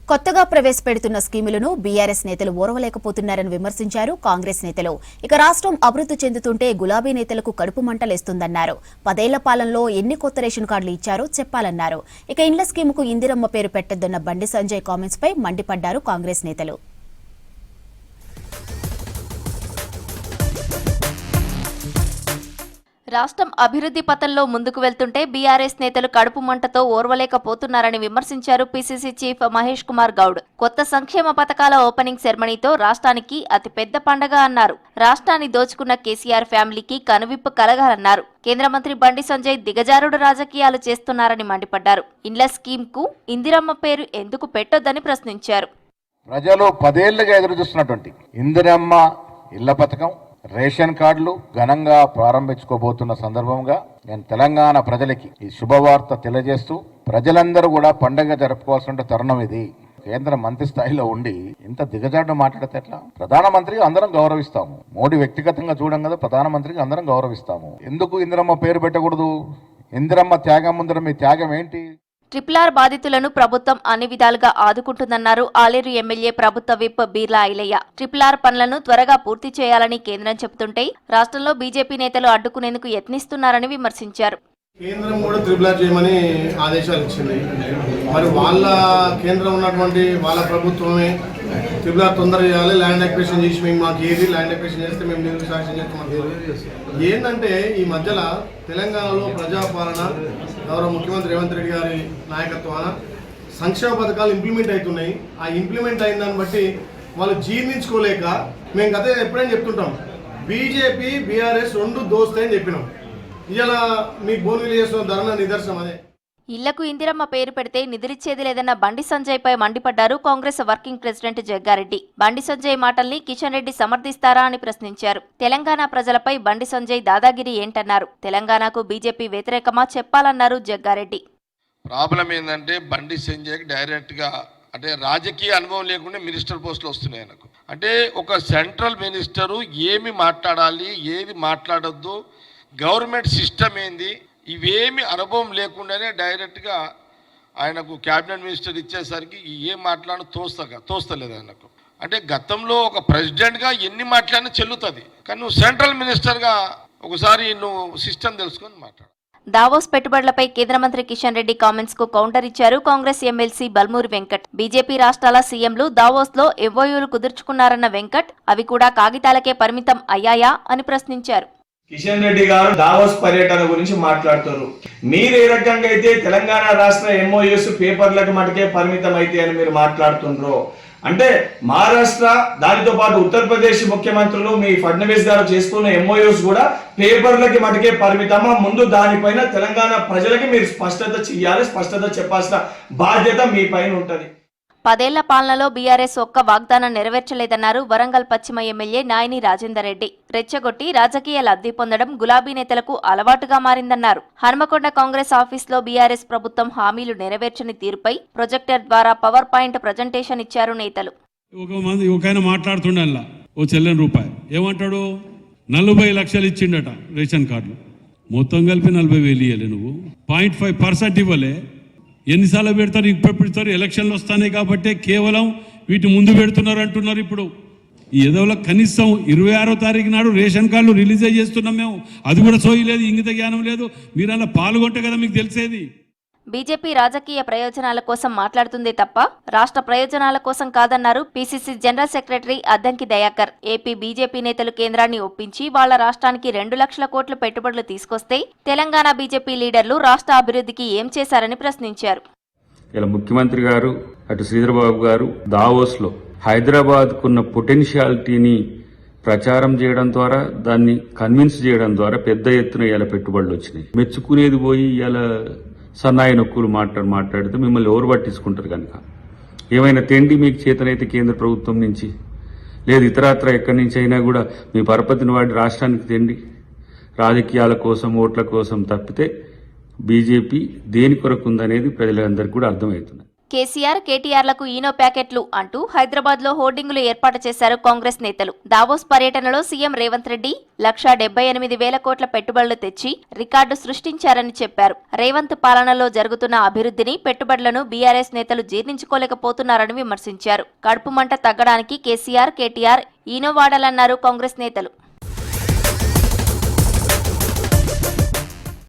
కొత్తగా ప్రవేశపెడుతున్న స్కీములను బీఆర్ఎస్ నేతలు ఓర్వలేకపోతున్నారని విమర్శించారు కాంగ్రెస్ నేతలు. ఇక రాష్ట్రం అభివృద్ధి చెందుతుంటే గులాబీ నేతలకు కడుపు మంటలేస్తుందన్నారు. 10 ఏళ్ల పాలనలో ఎన్ని కొత్త రేషన్ కార్డులు ఇచ్చారో చెప్పాలన్నారు. ఇక ఇండ్ల స్కీముకు ఇందిరమ్మ పేరు పెట్టొద్దన్న బండి సంజయ్ కామెంట్స్ పై మండిపడ్డారు కాంగ్రెస్ నేతలు. రాష్ట్రం అభివృద్ధి పథంలో ముందుకు వెళ్తుంటే బీఆర్ఎస్ నేతలు కడుపు మంటతో ఓర్వలేకపోతున్నారని విమర్శించారు పీసీసీ చీఫ్ మహేష్ కుమార్ గౌడ్. కొత్త సంక్షేమ పథకాల ఓపెనింగ్ సెరమనీతో రాష్ట్రానికి అతిపెద్ద పండగ అన్నారు. రాష్ట్రాన్ని దోచుకున్న కేసీఆర్ ఫ్యామిలీకి కనువిప్పు కలగాలన్నారు. కేంద్ర మంత్రి బండి సంజయ్ దిగజారుడు రాజకీయాలు చేస్తున్నారని మండిపడ్డారు. ఇండ్ల స్కీమ్ కు ఇందిరమ్మ పేరు ఎందుకు పెట్టొద్దని ప్రశ్నించారు. ప్రజలు 10 ఏళ్లుగా ఎదురు చూస్తున్నటువంటి ఇందిరమ్మ ఇళ్ల పథకం, రేషన్ కార్డులు ఘనంగా ప్రారంభించుకోబోతున్న సందర్భంగా నేను తెలంగాణ ప్రజలకి ఈ శుభవార్త తెలియజేస్తూ ప్రజలందరూ కూడా పండుగ జరుపుకోవాల్సిన తరుణం ఇది. కేంద్ర మంత్రి స్థాయిలో ఉండి ఇంత దిగజాడు మాట్లాడితే ఎట్లా? ప్రధానమంత్రికి అందరం గౌరవిస్తాము. మోడీ వ్యక్తిగతంగా చూడం కదా, ప్రధానమంత్రికి అందరం గౌరవిస్తాము. ఎందుకు ఇందిరమ్మ పేరు పెట్టకూడదు? ఇందిరమ్మ త్యాగం ముందర మీ త్యాగం ఏంటి? RRR బాధితులను ప్రభుత్వం అన్ని విధాలుగా ఆదుకుంటుందన్నారు ఆలేరు ఎమ్మెల్యే ప్రభుత్వ విప్ బీర్లా ఐలయ్య. RRR పనులను త్వరగా పూర్తి చేయాలని కేంద్రం చెబుతుంటే రాష్ట్రంలో బీజేపీ నేతలు అడ్డుకునేందుకు యత్నిస్తున్నారని విమర్శించారు. కేంద్రం కూడా RRR చేయమని ఆదేశాలు ఇచ్చింది. మరి వాళ్ళ కేంద్రం ఉన్నటువంటి వాళ్ళ ప్రభుత్వమే RRR తొందరగా చేయాలి, ల్యాండ్ అక్విజిషన్ చేసి మేము మాకు ఏది ల్యాండ్ అక్విజిషన్ చేస్తే మేము నిధులు సాక్ష్యం చేస్తాం. ఏంటంటే ఈ మధ్యలో తెలంగాణలో ప్రజాపాలన గౌరవ ముఖ్యమంత్రి రేవంత్ రెడ్డి గారి నాయకత్వాన సంక్షేమ పథకాలు ఇంప్లిమెంట్ అవుతున్నాయి. ఆ ఇంప్లిమెంట్ అయిన దాన్ని బట్టి వాళ్ళు జీర్ణించుకోలేక మేము గత ఎప్పుడైనా చెప్తుంటాం, బీజేపీ బీఆర్ఎస్ రెండు దోస్తాయని చెప్పినాం. ఇలా మీ బోర్లు చేస్తున్న ధరణ నిదర్శనం అదే. ఇళ్లకు ఇందిరమ్మ పేరు పెడితే నిధులిచ్చేది లేదన్న బండి సంజయ్ పై మండిపడ్డారు కాంగ్రెస్ వర్కింగ్ ప్రెసిడెంట్ జగ్గారెడ్డి. బండి సంజయ్ మాటల్ని కిషన్ రెడ్డి సమర్థిస్తారా అని ప్రశ్నించారు. తెలంగాణ ప్రజలపై బండి సంజయ్ దాదాగిరి ఏంటన్నారు. తెలంగాణకు బీజేపీ వ్యతిరేకమా చెప్పాలన్నారు జగ్గారెడ్డి. ప్రాబ్లం ఏంటంటే బండి సంజయ్ డైరెక్ట్ గా అంటే రాజకీయ అనుభవం లేకుండా మినిస్టర్ పోస్టులు వస్తున్నాయి ఆయనకు. అంటే ఒక సెంట్రల్ మినిస్టరు ఏమి మాట్లాడాలి, ఏది మాట్లాడొద్దు, గవర్నమెంట్ సిస్టమ్ ఏంది, ఇవేమి అనుభవం లేకుండానే డైరెక్ట్గా ఆయనకు క్యాబినెట్ మినిస్టర్ ఇచ్చేసరికి ఏం మాట్లాడినా తోస్తలేదు ఆయనకు. అంటే గతంలో ఒక ప్రెసిడెంట్గా ఎన్ని మాట్లాడినా చెల్లుతుంది, కానీ నువ్వు సెంట్రల్ మినిస్టర్గా ఒకసారి నువ్వు సిస్టమ్ తెలుసుకొని మాట్లాడు. దావోస్ పెట్టుబడులపై కేంద్ర మంత్రి కిషన్ రెడ్డి కామెంట్స్ కు కౌంటర్ ఇచ్చారు కాంగ్రెస్ ఎమ్మెల్సీ బల్మూరి వెంకట్. బీజేపీ రాష్ట్రాల సీఎంలు దావోస్ లో ఎంఓయూలు కుదుర్చుకున్నారన్న వెంకట్ అవి కూడా కాగితాలకే పరిమితం అయ్యాయా అని ప్రశ్నించారు. కిషన్ రెడ్డి గారు దావోస్ పర్యటన గురించి మాట్లాడుతారు. మీరు ఏ రకంగా అయితే తెలంగాణ రాష్ట్ర ఎంఓయూస్ పేపర్లకు మటుకే పరిమితం అయితే అని మీరు మాట్లాడుతుండ్రో, అంటే మహారాష్ట్ర దానితో పాటు ఉత్తరప్రదేశ్ ముఖ్యమంత్రులు మీ ఫడ్నవీస్ గారు చేసుకున్న ఎంఓయూస్ కూడా పేపర్లకి మటుకే పరిమితమా? ముందు దానిపైన తెలంగాణ ప్రజలకి మీరు స్పష్టత చెయ్యాలి, స్పష్టత చెప్పాల్సిన బాధ్యత మీ పైన ఉంటది. 10 ఏళ్ల పాలనలో బీఆర్ఎస్ ఒక్క వాగ్దానం నెరవేర్చలేదన్నారు వరంగల్ పశ్చిమ ఎమ్మెల్యే నాయని రాజేందర్ రెడ్డి. రెచ్చగొట్టి రాజకీయ లబ్ధి పొందడం గులాబీ నేతలకు అలవాటుగా మారిందన్నారు. హనుమకొండ కాంగ్రెస్ ఆఫీస్లో బీఆర్ఎస్ ప్రభుత్వం హామీలు నెరవేర్చని తీరుపై ప్రొజెక్టర్ ద్వారా పవర్ పాయింట్ ప్రజెంటేషన్ ఇచ్చారు నేతలు. ఒక మాట్లాడుతుండల్లా ఓ చెల్లని రూపాయి ఏమంటాడు, 40 లక్షలు ఇచ్చిండట రేషన్ కార్డులు, మొత్తం కలిపి 40,000 ఇవ్వలే, నువ్వు 0.5% ఇవ్వలే. ఎన్నిసార్లు పెడతారు? ఇప్పుడు పెడతారు, ఎలక్షన్లు వస్తాయి కాబట్టి కేవలం వీటి ముందు పెడుతున్నారు అంటున్నారు. ఇప్పుడు ఈ ఎదవలో కనీసం 26వ తారీఖు నాడు రేషన్ కార్డులు రిలీజ్ చేస్తున్నాం మేము, అది కూడా సోయలేదు, ఇంగిత జ్ఞానం లేదు. మీరు అలా పాల్గొంటే కదా మీకు తెలిసేది. బీజేపీ రాజకీయ ప్రయోజనాల కోసం మాట్లాడుతుందే తప్ప రాష్ట్ర ప్రయోజనాల కోసం కాదన్నారు PCC general secretary Addanki Dayakar. AP BJP నేతలు కేంద్రాన్ని ఒప్పించి వాళ్ల రాష్ట్రానికి 2 లక్షల కోట్ల పెట్టుబడులు తీసుకొస్తే తెలంగాణ బీజేపీ లీడర్లు రాష్ట్ర అభివృద్ధికి ఏం చేశారని ప్రశ్నించారు. ఇలా ముఖ్యమంత్రి గారు అటు శ్రీధరబాబు గారు దావోస్ లో హైదరాబాద్ కున్న పొటెన్షియాలిటీని ప్రచారం చేయడం ద్వారా, దాన్ని కన్విన్స్ చేయడం ద్వారా పెద్ద ఎత్తున ఇలా పెట్టుబడులు వచ్చినాయి. మెచ్చుకునేది పోయి ఇలా సన్నాయి నొక్కులు మాట్లాడితే మిమ్మల్ని ఎవరు పట్టించుకుంటారు కనుక. ఏమైనా తిండి మీకు చేతనైతే కేంద్ర ప్రభుత్వం నుంచి, లేదు ఇతరత్ర ఎక్కడి నుంచి అయినా కూడా మీ పరపతిని వాడి రాష్ట్రానికి తిండి, రాజకీయాల కోసం ఓట్ల కోసం తప్పితే బీజేపీ దేని కొరకు ఉందనేది ప్రజలందరికీ కూడా అర్థమవుతుంది. కేసీఆర్ కేటీఆర్లకు ఈనో ప్యాకెట్లు అంటూ హైదరాబాద్ లో హోర్డింగులు ఏర్పాటు చేశారు కాంగ్రెస్ నేతలు. దావోస్ పర్యటనలో సీఎం రేవంత్ రెడ్డి 1,78,000 కోట్ల పెట్టుబడులు తెచ్చి రికార్డు సృష్టించారని చెప్పారు. రేవంత్ పాలనలో జరుగుతున్న అభివృద్ధిని, పెట్టుబడులను బీఆర్ఎస్ నేతలు జీర్ణించుకోలేకపోతున్నారని విమర్శించారు. కడుపు మంట తగ్గడానికి కేసీఆర్ కేటీఆర్ ఈనో వాడాలన్నారు కాంగ్రెస్ నేతలు.